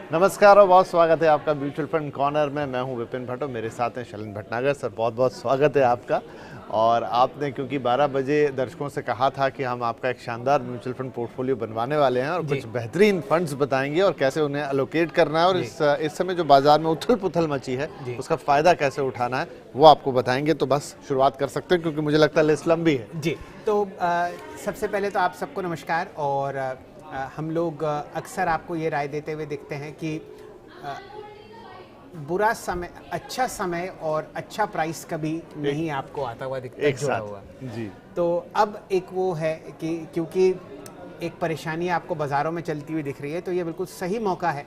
नमस्कार और बहुत स्वागत है आपका म्यूचुअल फंड कॉर्नर में। मैं हूं विपिन भट्ट और मेरे साथ हैं शैलेंद्र भटनागर सर। बहुत बहुत स्वागत है आपका। और आपने क्योंकि 12 बजे दर्शकों से कहा था कि हम आपका एक शानदार म्यूचुअल फंड पोर्टफोलियो बनवाने वाले हैं और कुछ बेहतरीन फंड्स बताएंगे और कैसे उन्हें एलोकेट करना है और इस समय जो बाजार में उथल पुथल मची है उसका फ़ायदा कैसे उठाना है वो आपको बताएंगे। तो बस शुरुआत कर सकते हैं क्योंकि मुझे लगता है लिस्ट लंबी है। जी, तो सबसे पहले तो आप सबको नमस्कार। और हम लोग अक्सर आपको ये राय देते हुए दिखते हैं कि बुरा समय, अच्छा समय और अच्छा प्राइस कभी नहीं आपको आता हुआ दिखता है, जुड़ा हुआ। जी, तो अब एक वो है कि क्योंकि एक परेशानी आपको बाज़ारों में चलती हुई दिख रही है, तो ये बिल्कुल सही मौका है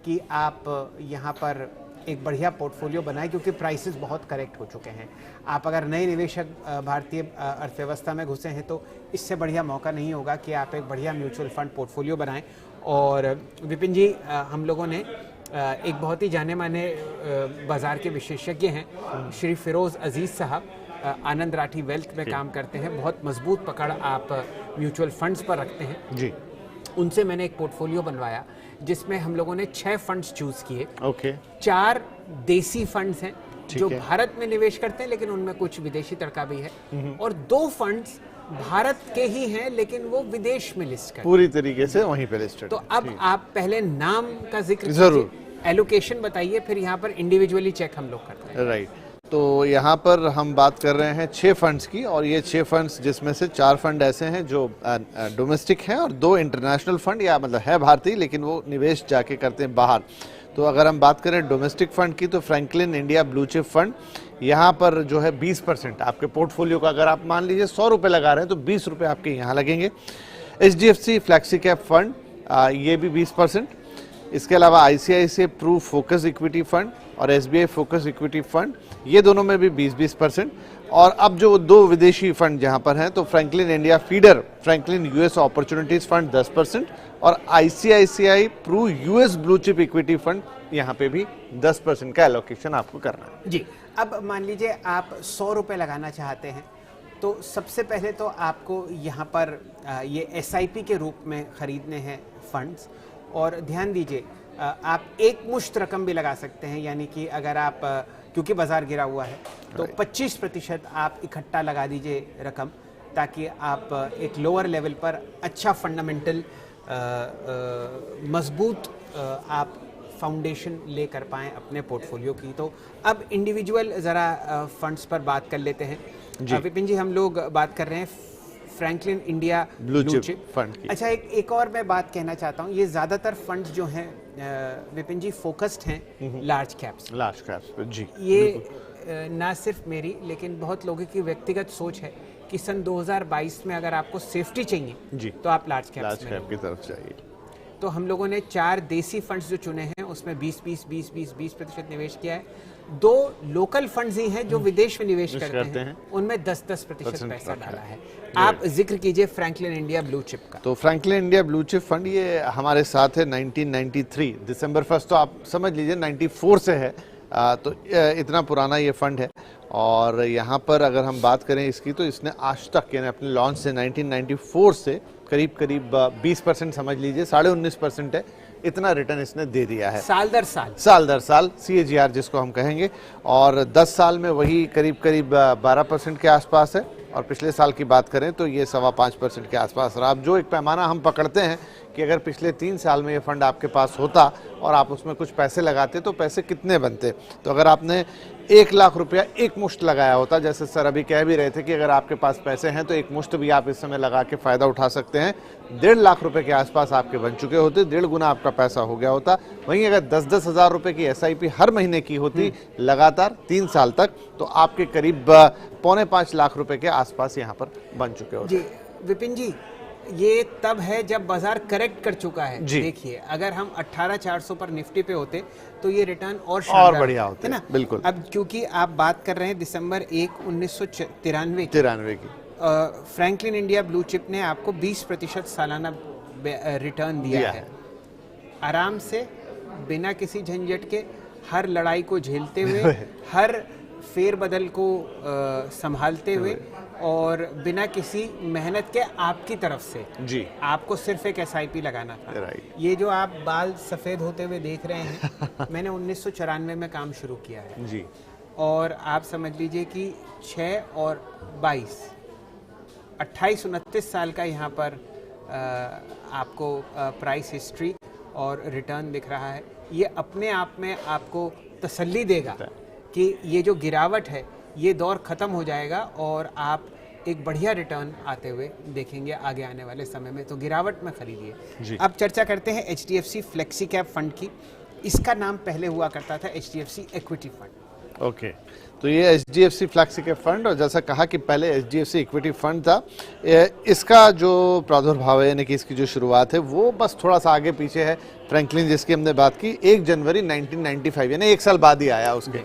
कि आप यहाँ पर एक बढ़िया पोर्टफोलियो बनाएं क्योंकि प्राइसेस बहुत करेक्ट हो चुके हैं। आप अगर नए निवेशक भारतीय अर्थव्यवस्था में घुसे हैं तो इससे बढ़िया मौका नहीं होगा कि आप एक बढ़िया म्यूचुअल फंड पोर्टफोलियो बनाएं। और विपिन जी, हम लोगों ने एक बहुत ही जाने माने बाज़ार के विशेषज्ञ हैं श्री फिरोज़ अजीज़ साहब, आनंद राठी वेल्थ में काम करते हैं। बहुत मजबूत पकड़ आप म्यूचुअल फंड्स पर रखते हैं जी। उनसे मैंने एक पोर्टफोलियो बनवाया जिसमें हम लोगों ने 6 फंड्स चूज किए। ओके। 4 देसी फंड्स हैं जो भारत में निवेश करते हैं लेकिन उनमें कुछ विदेशी तड़का भी है, और 2 फंड्स भारत के ही हैं लेकिन वो विदेश में लिस्ट करते हैं, पूरी तरीके से वहीं पे लिस्टेड। तो अब आप पहले नाम का जिक्र जरूर, एलोकेशन बताइए, फिर यहाँ पर इंडिविजुअली चेक हम लोग करते हैं। राइट। तो यहाँ पर हम बात कर रहे हैं 6 फंड्स की, और ये 6 फंड्स जिसमें से 4 फंड ऐसे हैं जो डोमेस्टिक हैं और 2 इंटरनेशनल फंड, या मतलब है भारतीय लेकिन वो निवेश जाके करते हैं बाहर। तो अगर हम बात करें डोमेस्टिक फंड की तो Franklin India blue chip fund, यहाँ पर जो है 20% आपके पोर्टफोलियो का, अगर आप मान लीजिए 100 रुपये लगा रहे हैं तो 20 रुपये आपके यहाँ लगेंगे। HDFC फ्लैक्सी कैप फंड, ये भी 20%। इसके अलावा ICICI Pru focus equity fund और SBI फोकस इक्विटी फंड, ये दोनों में भी 20-20%। और अब जो 2 विदेशी फंड जहाँ पर हैं तो Franklin India feeder, Franklin US opportunities fund 10% और ICICI Pru US blue chip equity fund, यहाँ पे भी 10% का एलोकेशन आपको करना है। जी, अब मान लीजिए आप 100 रुपये लगाना चाहते हैं तो सबसे पहले तो आपको यहाँ पर ये SIP के रूप में ख़रीदने हैं फंड्स। और ध्यान दीजिए, आप एक मुश्त रकम भी लगा सकते हैं, यानी कि अगर आप, क्योंकि बाज़ार गिरा हुआ है तो 25% आप इकट्ठा लगा दीजिए रकम, ताकि आप एक लोअर लेवल पर अच्छा फंडामेंटल मजबूत आप फाउंडेशन ले कर पाएँ अपने पोर्टफोलियो की। तो अब इंडिविजुअल ज़रा फंड्स पर बात कर लेते हैं। विपिन जी, हम लोग बात कर रहे हैं Franklin India blue chip fund की। अच्छा, एक और मैं बात कहना चाहता हूँ, ये ज़्यादातर फंड्स जो हैं विपिन जी फोकस्ड हैं लार्ज कैप्स। लार्ज कैप्स पे, जी। ये ना सिर्फ मेरी लेकिन बहुत लोगों की व्यक्तिगत सोच है कि सन 2022 में अगर आपको सेफ्टी चाहिए जी तो आप लार्ज कैप्स की तरफ जाइए। तो हम लोगों ने 4 देसी फंड्स जो चुने हैं उसमें 20% निवेश किया है। 2 लोकल फंड्स ही हैं जो विदेश में निवेश करते हैं, उनमें 10% पैसा डाला है। आप जिक्र कीजिए फ्रैंकलिन इंडिया ब्लू चिप का। तो Franklin India blue chip fund ये हमारे साथ है 1993 दिसंबर 1 तो आप समझ लीजिए 94 से है। तो इतना पुराना ये फंड है। और यहाँ पर अगर हम बात करें इसकी तो इसने आज तक, यानी अपने लॉन्च से 1994 से करीब 20% समझ लीजिए, 19.5% है, इतना रिटर्न इसने दे दिया है साल दर साल CAGR जिसको हम कहेंगे। और 10 साल में वही करीब 12% के आसपास है, और पिछले साल की बात करें तो ये 5.25% के आसपास रहा। अब जो एक पैमाना हम पकड़ते हैं कि अगर पिछले 3 साल में ये फंड आपके पास होता और आप उसमें कुछ पैसे लगाते तो पैसे कितने बनते। तो अगर आपने 1 लाख रुपया एक मुश्त लगाया होता, जैसे सर अभी कह भी रहे थे कि अगर आपके पास पैसे हैं तो एक मुश्त भी आप इस समय लगा के फ़ायदा उठा सकते हैं, 1.5 लाख रुपए के आसपास आपके बन चुके होते, 1.5 गुना आपका पैसा हो गया होता। वहीं अगर 10-10 हज़ार रुपये की SIP हर महीने की होती लगातार 3 साल तक, तो आपके करीब 4.25 लाख रुपए के आसपास यहाँ पर बन चुके होते। जी विपिन जी, ये तब है जब बाजार करेक्ट कर चुका है। देखिए, अगर हम 18,400 पर निफ्टी पे होते तो ये रिटर्न और बढ़िया होते है ना। बिल्कुल। अब क्योंकि आप बात कर रहे हैं दिसंबर 1, 1993 की, फ्रैंकलिन इंडिया ब्लू चिप ने आपको 20% सालाना रिटर्न दिया है, आराम से, बिना किसी झंझट के, हर लड़ाई को झेलते हुए, हर फेरबदल को संभालते हुए और बिना किसी मेहनत के आपकी तरफ से जी आपको सिर्फ एक SIP लगाना था। राइट ये जो आप बाल सफ़ेद होते हुए देख रहे हैं मैंने 1994 में काम शुरू किया है जी और आप समझ लीजिए कि 6 और 22 28-29 साल का यहाँ पर आपको प्राइस हिस्ट्री और रिटर्न दिख रहा है। ये अपने आप में आपको तसल्ली देगा कि ये जो गिरावट है ये दौर ख़त्म हो जाएगा और आप एक बढ़िया रिटर्न आते हुए देखेंगे आगे आने वाले समय में। तो गिरावट में खरीदिए। अब चर्चा करते हैं HDFC फ्लेक्सी कैप फंड की। इसका नाम पहले हुआ करता था HDFC इक्विटी फंड। ओके तो ये HDFC फ्लेक्सी कैप फंड, और जैसा कहा कि पहले HDFC इक्विटी फंड था, इसका जो प्रादुर्भाव है यानी कि इसकी जो शुरुआत है वो बस थोड़ा सा आगे पीछे है। फ्रैंकलिन जिसकी हमने बात की 1 जनवरी 1995 यानी 1 साल बाद ही आया उसके।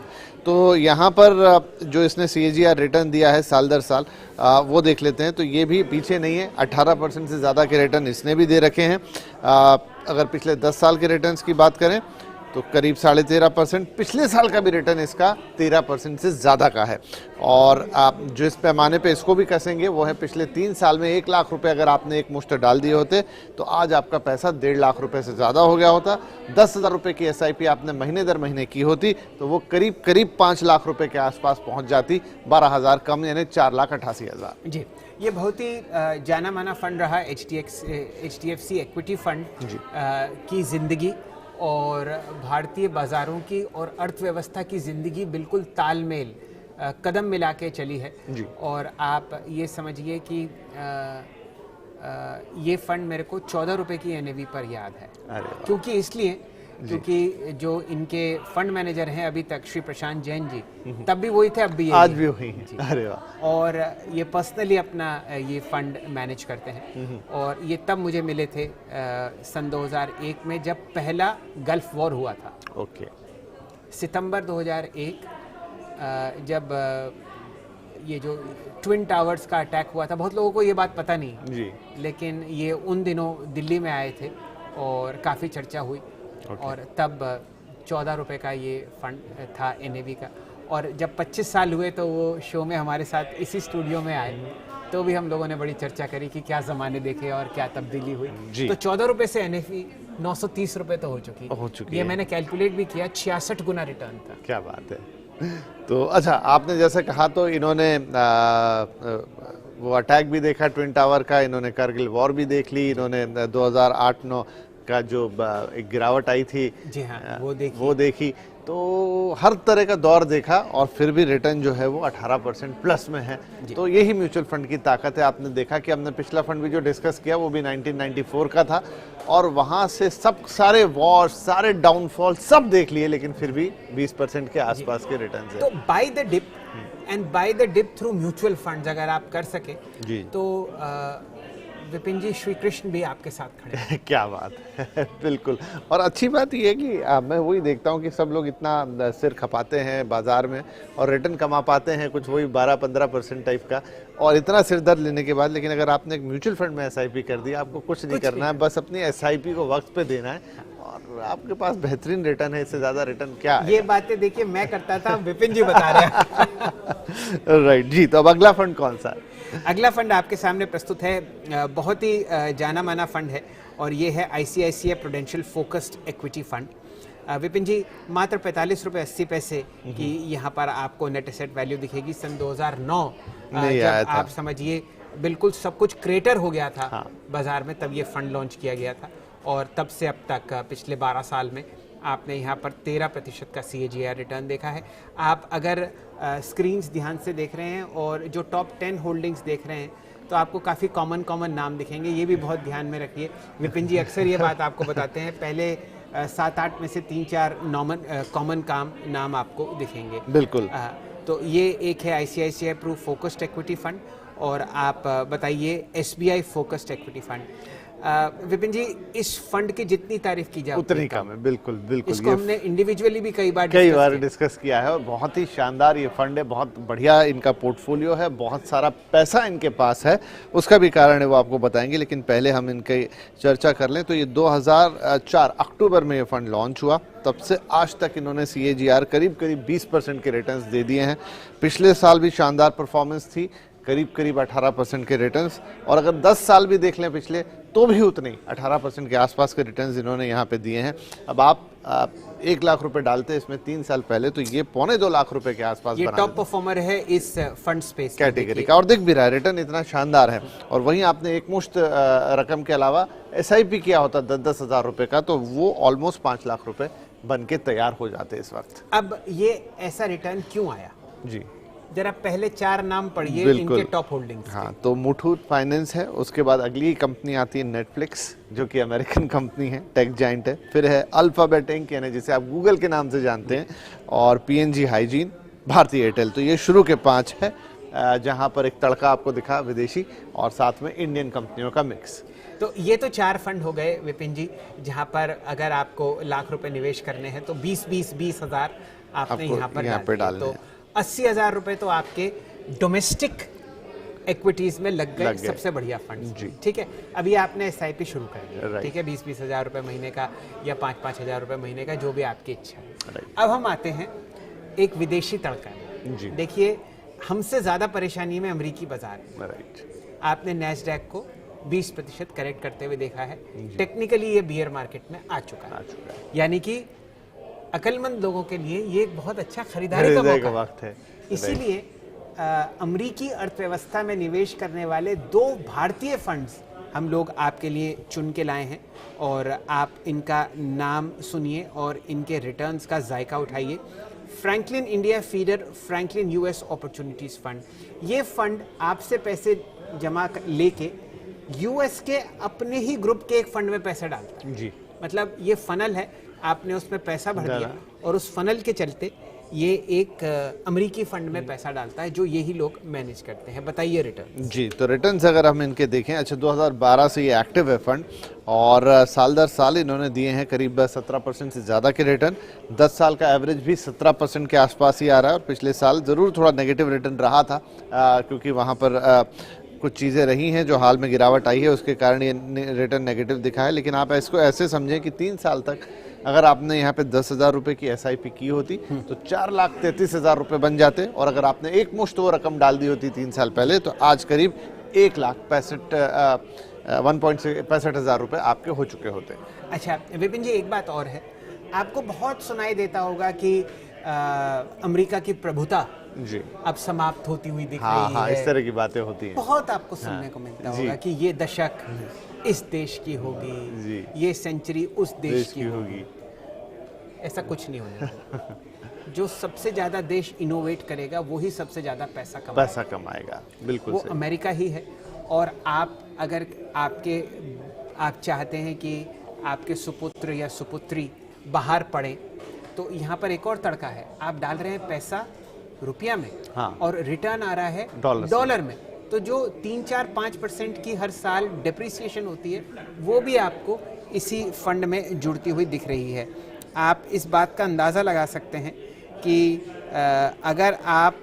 तो यहाँ पर जो इसने CAGR रिटर्न दिया है साल दर साल वो देख लेते हैं। तो ये भी पीछे नहीं है, 18% से ज़्यादा के रिटर्न इसने भी दे रखे हैं। अगर पिछले 10 साल के रिटर्न्स की बात करें तो करीब 13.5%, पिछले साल का भी रिटर्न इसका 13% से ज़्यादा का है। और आप जो इस पैमाने पे इसको भी कसेंगे वो है पिछले 3 साल में 1 लाख रुपए अगर आपने एक मुश्त डाल दिए होते तो आज आपका पैसा 1.5 लाख रुपए से ज़्यादा हो गया होता। 10,000 रुपये की SIP आपने महीने दर महीने की होती तो वो करीब करीब 5 लाख रुपए के आसपास पहुँच जाती, 12,000 कम यानी 4,88,000। जी, ये बहुत ही जाना माना फंड रहा HDFC इक्विटी फंड की ज़िंदगी और भारतीय बाज़ारों की और अर्थव्यवस्था की ज़िंदगी बिल्कुल तालमेल कदम मिला के चली है। और आप ये समझिए कि ये फंड मेरे को 14 रुपए की NAV पर याद है। क्योंकि इसलिए क्योंकि जो इनके फंड मैनेजर हैं अभी तक श्री प्रशांत जैन जी, तब भी वही थे, अब भी आज भी वही हैं। अरे वाह। और ये पर्सनली अपना ये फंड मैनेज करते हैं। और ये तब मुझे मिले थे सन 2001 में जब पहला गल्फ वॉर हुआ था। ओके सितंबर 2001 जब ये जो ट्विन टावर्स का अटैक हुआ था, बहुत लोगों को ये बात पता नहीं जी, लेकिन ये उन दिनों दिल्ली में आए थे और काफ़ी चर्चा हुई। और तब 14 रुपए का ये फंड था NAV का। और जब 25 साल हुए तो वो शो में हमारे साथ इसी स्टूडियो में आए तो भी हम लोगों ने बड़ी चर्चा करी कि क्या ज़माने देखे और क्या तब्दीली हुई। तो 14 रुपए से NAV 930 रुपए तो हो चुकी है। ये मैंने कैलकुलेट भी किया, 66 गुना रिटर्न था। क्या बात है। तो अच्छा, आपने जैसे कहा तो इन्होंने वो अटैक भी देखा ट्विन टावर का, इन्होंने कारगिल वॉर भी देख ली, इन्होंने 2008-9 का जो एक गिरावट आई थी जी हाँ वो देखी। तो हर तरह का दौर देखा और फिर भी रिटर्न जो है वो 18% प्लस में है। तो यही म्यूचुअल फंड की ताकत है। आपने देखा कि हमने पिछला फंड भी जो डिस्कस किया वो भी 1994 का था और वहाँ से सब सारे वॉर सारे डाउनफॉल सब देख लिए, लेकिन फिर भी 20% के आसपास के रिटर्न है। तो buy the dip and buy the dip through mutual funds अगर आप कर सके जी तो विपिन जी श्री कृष्ण भी आपके साथ खड़े हैं। क्या बात है। बिल्कुल। और अच्छी बात यह है कि मैं वही देखता हूँ कि सब लोग इतना सिर खपाते हैं बाजार में और रिटर्न कमा पाते हैं कुछ वही 12-15% टाइप का, और इतना सिर दर्द लेने के बाद। लेकिन अगर आपने एक म्यूचुअल फंड में SIP कर दी, आपको कुछ नहीं करना है, बस अपनी SIP को वक्त पे देना है और आपके पास बेहतरीन रिटर्न है। इससे ज्यादा रिटर्न क्या है? ये बातें देखिए मैं करता था, विपिन जी बता रहे हैं। राइट जी। तो अब अगला फंड कौन सा है? अगला फंड आपके सामने प्रस्तुत है, बहुत ही जाना माना फंड है और ये है ICICI prudential focused equity fund. Vipin ji मात्र 45 रुपये 80 पैसे की यहाँ पर आपको नेट एसेट वैल्यू दिखेगी। सन 2009 जब आप समझिए बिल्कुल सब कुछ क्रेटर हो गया था बाजार में, तब ये फंड लॉन्च किया गया था और तब से अब तक पिछले 12 साल में आपने यहाँ पर 13% का CAGR रिटर्न देखा है। आप अगर स्क्रीन्स ध्यान से देख रहे हैं और जो टॉप 10 होल्डिंग्स देख रहे हैं तो आपको काफ़ी कॉमन नाम दिखेंगे। ये भी बहुत ध्यान में रखिए। विपिन जी अक्सर ये बात आपको बताते हैं, पहले 7-8 में से 3-4 कॉमन नाम आपको दिखेंगे। बिल्कुल। तो ये एक है ICICI pru focused equity fund और आप बताइए SBI focused equity fund. Vipin ji, इस फंड की जितनी तारीफ की जाए उतनी कम है। बिल्कुल बिल्कुल, इसको हमने इंडिविजुअली भी कई बार डिस्कस किया है और बहुत ही शानदार ये फंड है, बहुत बढ़िया इनका पोर्टफोलियो है, बहुत सारा पैसा इनके पास है, उसका भी कारण है वो आपको बताएंगे। लेकिन पहले हम इनकी चर्चा कर लें तो ये 2004 अक्टूबर में ये फंड लॉन्च हुआ, तब से आज तक इन्होंने CAGR करीब 20% के रिटर्न्स दे दिए हैं। पिछले साल भी शानदार परफॉर्मेंस थी, करीब 18% के रिटर्न्स, और अगर 10 साल भी देख लें पिछले तो भी उतने 18% के आसपास के रिटर्न्स इन्होंने यहाँ पे दिए हैं। अब आप 1 लाख रुपए डालते हैं इसमें 3 साल पहले, तो ये 1.25 लाख रुपए के आसपास ये टॉप परफॉर्मर है इस फंड स्पेस कैटेगरी का, और दिख भी रहा है, रिटर्न इतना शानदार है। और वहीं आपने एक मुश्त रकम के अलावा SIP किया होता 10-10 हज़ार रुपए का, तो वो ऑलमोस्ट 5 लाख रुपए बन के तैयार हो जाते इस वक्त। अब ये ऐसा रिटर्न क्यों आया जी, जरा पहले 4 नाम पढ़िए इनके टॉप होल्डिंग्स। हाँ, तो मुथूट फाइनेंस है, उसके बाद अगली कंपनी आती है नेटफ्लिक्स, जो कि अमेरिकन कंपनी है, टेक जाइंट है। फिर है अल्फाबेट इंक, यानी जिसे आप गूगल के नाम से जानते हैं, और PNG हाइजीन, भारतीय एयरटेल। तो ये शुरू के 5 है, जहाँ पर एक तड़का आपको दिखा विदेशी और साथ में इंडियन कंपनियों का मिक्स। तो ये तो 4 फंड हो गए विपिन जी, जहाँ पर अगर आपको लाख रुपए निवेश करने हैं तो 20 हज़ार आपने यहाँ पर डालने तो 80,000 रुपए तो आपके डोमेस्टिक इक्विटीज में लग गए। सबसे बढ़िया फंड, ठीक है। अभी आपने SIP शुरू कर दिया, ठीक है, 20 हज़ार रुपए महीने का या 5 हज़ार रुपए महीने का, जो भी आपकी इच्छा है। अब हम आते हैं एक विदेशी तड़का में। देखिए, हमसे ज्यादा परेशानी में अमेरिकी बाजार है। आपने नैस्डैक को 20% करेक्ट करते हुए देखा है। टेक्निकली ये बियर मार्केट में आ चुका है, यानी कि अक्लमंद लोगों के लिए ये एक बहुत अच्छा खरीदारी का वक्त है। इसीलिए अमेरिकी अर्थव्यवस्था में निवेश करने वाले 2 भारतीय फंड्स हम लोग आपके लिए चुन के लाए हैं, और आप इनका नाम सुनिए और इनके रिटर्न्स का जायका उठाइए। Franklin India feeder, Franklin US opportunities fund. ये फंड आपसे पैसे जमा लेके US के अपने ही ग्रुप के एक फंड में पैसा डालता है जी। मतलब ये फनल है, आपने उसमें पैसा भर दिया और उस फनल के चलते ये एक अमेरिकी फंड में पैसा डालता है, जो यही लोग मैनेज करते हैं। बताइए रिटर्न जी। तो रिटर्न्स अगर हम इनके देखें, अच्छा 2012 से ये एक्टिव है फंड, और साल दर साल इन्होंने दिए हैं करीब 17% से ज़्यादा के रिटर्न। 10 साल का एवरेज भी 17% के आसपास ही आ रहा है, और पिछले साल ज़रूर थोड़ा नेगेटिव रिटर्न रहा था, क्योंकि वहाँ पर कुछ चीज़ें रही हैं जो हाल में गिरावट आई है, उसके कारण ये रिटर्न नेगेटिव दिखा है। लेकिन आप इसको ऐसे समझें कि 3 साल तक अगर आपने यहाँ पे 10,000 रुपये की SIP की होती तो 4,33,000 रुपये बन जाते, और अगर आपने एक मुश्त वो रकम डाल दी होती 3 साल पहले तो आज करीब 1,65,000 रुपये आपके हो चुके होते। अच्छा विपिन जी, एक बात और है, आपको बहुत सुनाई देता होगा कि अमेरिका की प्रभुता जी अब समाप्त होती हुई दिख रही है। इस तरह की बातें होती हैं, बहुत आपको सुनने को मिलता होगा कि ये दशक इस देश की होगी, ये सेंचुरी उस देश की होगी। ऐसा कुछ नहीं होने वाला। जो सबसे ज्यादा देश इनोवेट करेगा वही सबसे ज्यादा पैसा कमाएगा। बिल्कुल वो अमेरिका ही है। और आप अगर आप चाहते हैं कि आपके सुपुत्र या सुपुत्री बाहर पढ़े, तो यहाँ पर एक और तड़का है। आप डाल रहे हैं पैसा रुपया में, और रिटर्न आ रहा है डॉलर में, तो जो 3-4-5% की हर साल डेप्रिसिएशन होती है, वो भी आपको इसी फंड में जुड़ती हुई दिख रही है। आप इस बात का अंदाज़ा लगा सकते हैं कि अगर आप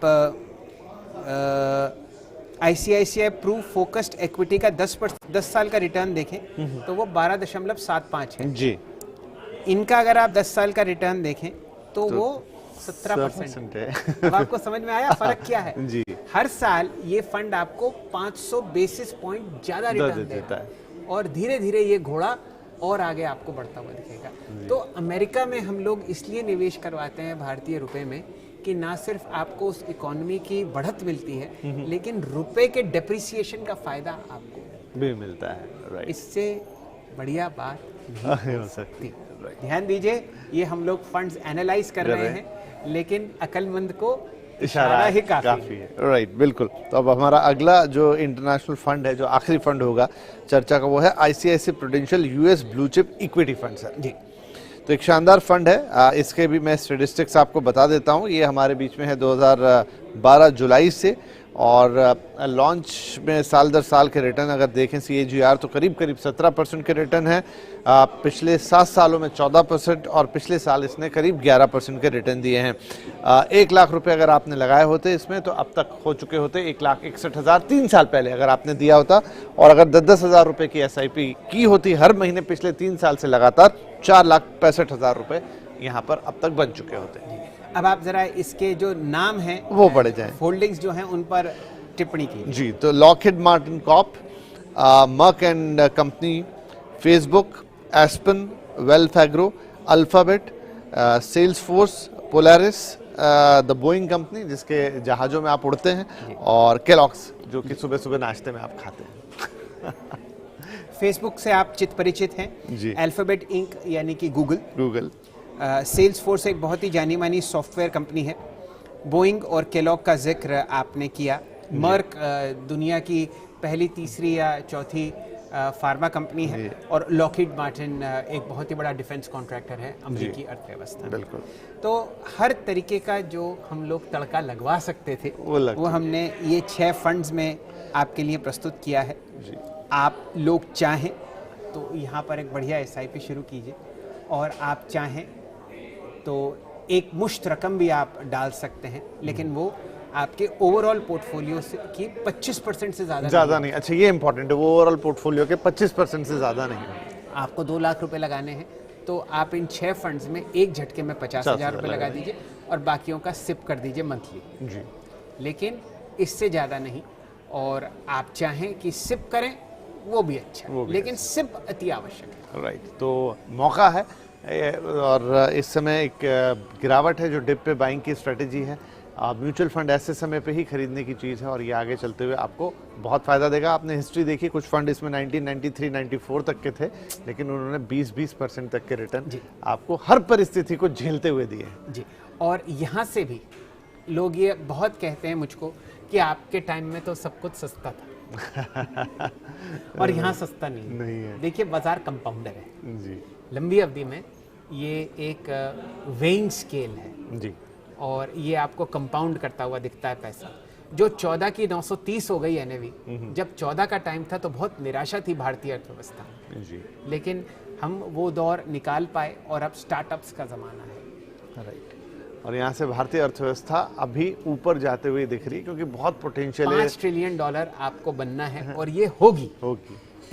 ICICI प्रू फोकस्ड इक्विटी का 10 साल का रिटर्न देखें तो वो 12.75 है जी। इनका अगर आप 10 साल का रिटर्न देखें तो वो 17% है। अब आपको समझ में आया फर्क क्या है जी। हर साल ये फंड आपको 500 बेसिस पॉइंट ज्यादा रिटर्न देता है, और धीरे धीरे ये घोड़ा और आगे आपको बढ़ता हुआ दिखेगा। तो अमेरिका में हम लोग इसलिए निवेश करवाते हैं भारतीय रुपए में कि ना सिर्फ आपको उस इकोनॉमी की बढ़त मिलती है, लेकिन रुपए के डेप्रिसिएशन का फायदा आपको भी मिलता है। इससे बढ़िया बात नहीं हो सकती। ध्यान दीजिए, ये हम लोग फंड्स एनालाइज कर रहे हैं, लेकिन अक्लमंद को इशारा ही काफी है। राइट, बिल्कुल। तो अब हमारा अगला जो इंटरनेशनल फंड है, जो आखिरी फंड होगा चर्चा का, वो है ICICI prudential US blue chip equity fund है जी। तो एक शानदार फंड है, इसके भी मैं स्टेटिस्टिक्स आपको बता देता हूँ। ये हमारे बीच में है 2012 जुलाई से, और लॉन्च में साल दर साल के रिटर्न अगर देखें CAGR तो करीब करीब 17% के रिटर्न है। पिछले 7 सालों में 14% और पिछले साल इसने करीब 11% के रिटर्न दिए हैं। 1 लाख रुपए अगर आपने लगाए होते इसमें तो अब तक हो चुके होते 1,61,000 3 साल पहले अगर आपने दिया होता, और अगर 10-10 हज़ार रुपये की SIP की होती हर महीने पिछले 3 साल से लगातार 4,65,000 रुपये यहाँ पर अब तक बन चुके होते। अब आप जरा इसके जो नाम हैं वो पढ़े जाएं, होल्डिंग्स जो हैं उन पर टिप्पणी की जी। तो Lockheed Martin Corp, Merck and company, Facebook, aspen, wealth agro, alphabet, Salesforce, Polaris, the Boeing company जिसके जहाज़ों में आप उड़ते हैं, और केलॉग्स जो कि सुबह सुबह नाश्ते में आप खाते हैं। फेसबुक से आप चित परिचित हैं जी। अल्फाबेट इंक यानी कि गूगल, सेल्सफोर्स एक बहुत ही जानी मानी सॉफ्टवेयर कंपनी है, बोइंग और केलॉग का जिक्र आपने किया, मर्क दुनिया की पहली, तीसरी या चौथी फार्मा कंपनी है, और लॉकहीड मार्टिन एक बहुत ही बड़ा डिफेंस कॉन्ट्रैक्टर है अमेरिकी अर्थव्यवस्था। बिल्कुल। तो हर तरीके का जो हम लोग तड़का लगवा सकते थे वो हमने ये 6 फंड्स में आपके लिए प्रस्तुत किया है जी। आप लोग चाहें तो यहाँ पर एक बढ़िया SIP शुरू कीजिए, और आप चाहें तो एक मुश्त रकम भी आप डाल सकते हैं, लेकिन वो आपके ओवरऑल पोर्टफोलियो से की 25% से ज़्यादा नहीं। अच्छा, ये इंपॉर्टेंट है, वो ओवरऑल पोर्टफोलियो के 25% से ज़्यादा नहीं। आपको 2 लाख रुपए लगाने हैं तो आप इन 6 फंड्स में एक झटके में 50,000 रुपये लगा दीजिए और बाकियों का सिप कर दीजिए मंथली जी। लेकिन इससे ज़्यादा नहीं। और आप चाहें कि सिप करें वो भी अच्छा है, लेकिन सिप अति आवश्यक है। राइट, तो मौका है, और इस समय एक गिरावट है जो डिप पे बाइंग की स्ट्रेटेजी है। म्यूचुअल फंड ऐसे समय पे ही खरीदने की चीज़ है और ये आगे चलते हुए आपको बहुत फ़ायदा देगा। आपने हिस्ट्री देखी, कुछ फंड इसमें 1993, 94 तक के थे, लेकिन उन्होंने 20% तक के रिटर्न आपको हर परिस्थिति को झेलते हुए दिए हैं जी। और यहाँ से भी लोग ये बहुत कहते हैं मुझको कि आपके टाइम में तो सब कुछ सस्ता था और यहाँ सस्ता नहीं है। देखिए, बाजार कंपाउंडर है जी। लंबी अवधि में ये एक वेइंग स्केल है जी, और ये आपको कंपाउंड करता हुआ दिखता है पैसा। जो 14 की 930 हो गई NAV, जब 14 का टाइम था तो बहुत निराशा थी भारतीय अर्थव्यवस्था जी। लेकिन हम वो दौर निकाल पाए और अब स्टार्टअप्स का ज़माना है। राइट, और यहाँ से भारतीय अर्थव्यवस्था अभी ऊपर जाते हुए दिख रही है क्योंकि बहुत पोटेंशियल है। $5 ट्रिलियन आपको बनना है और ये होगी।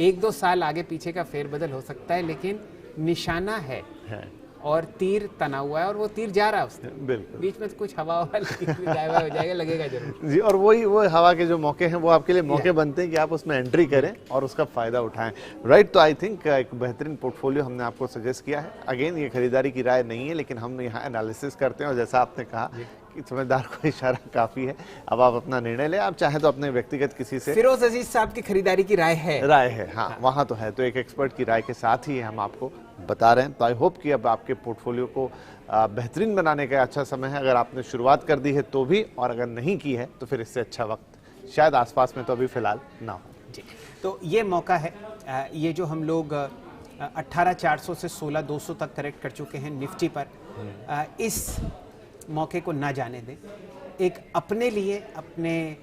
1-2 साल आगे पीछे का फेरबदल हो सकता है, लेकिन निशाना है। और तीर तना हुआ है और वो तीर जा रहा है उसने। बिल्कुल, बीच में कुछ हवा हो जाएगा, लगेगा जरूर जी। और वो हवा के जो मौके हैं वो आपके लिए मौके बनते हैं कि आप उसमें एंट्री करें और उसका फायदा उठाएं। राइट, तो आई थिंक एक बेहतरीन पोर्टफोलियो हमने आपको सजेस्ट किया है। अगेन, ये खरीदारी की राय नहीं है, लेकिन हम यहाँ एनालिसिस करते हैं और जैसा आपने कहा कि समझदार को इशारा काफी है। अब आप अपना निर्णय लें, आप चाहे तो अपने व्यक्तिगत किसी से। फिरोज अजीज साहब की खरीदारी की राय है, हाँ, वहाँ तो है, तो एक एक्सपर्ट की राय के साथ ही हम आपको बता रहे हैं। तो आई होप कि अब आपके पोर्टफोलियो को बेहतरीन बनाने का अच्छा समय है। अगर आपने शुरुआत कर दी है तो भी, और अगर नहीं की है तो फिर इससे अच्छा वक्त शायद आसपास में तो अभी फिलहाल ना हो जी। तो ये मौका है, ये जो हम लोग 18,400 से 16,200 तक करेक्ट कर चुके हैं निफ्टी पर, इस मौके को ना जाने दें। एक अपने लिए, अपने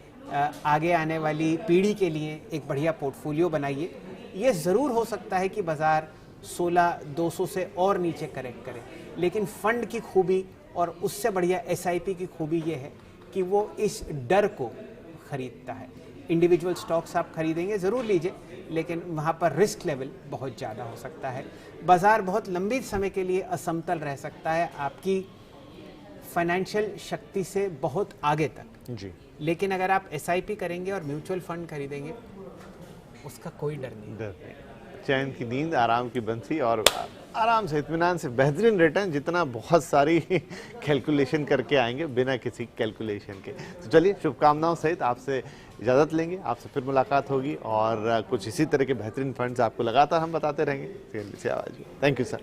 आगे आने वाली पीढ़ी के लिए एक बढ़िया पोर्टफोलियो बनाइए। ये ज़रूर हो सकता है कि बाज़ार 16,200 से और नीचे करेक्ट करे, लेकिन फंड की खूबी और उससे बढ़िया SIP की खूबी ये है कि वो इस डर को खरीदता है। इंडिविजुअल स्टॉक्स आप खरीदेंगे ज़रूर लीजिए, लेकिन वहाँ पर रिस्क लेवल बहुत ज़्यादा हो सकता है। बाज़ार बहुत लंबी समय के लिए असमतल रह सकता है, आपकी फाइनेंशियल शक्ति से बहुत आगे तक जी। लेकिन अगर आप SIP करेंगे और म्यूचुअल फंड खरीदेंगे, उसका कोई डर नहीं। चैन की नींद, आराम की बंसी और आराम से, इत्मीनान से बेहतरीन रिटर्न, जितना बहुत सारी कैलकुलेशन करके आएंगे बिना किसी कैलकुलेशन के। तो चलिए, शुभकामनाओं सहित आपसे इजाज़त लेंगे, आपसे फिर मुलाकात होगी और कुछ इसी तरह के बेहतरीन फंड्स आपको लगातार हम बताते रहेंगे। Thank you sir.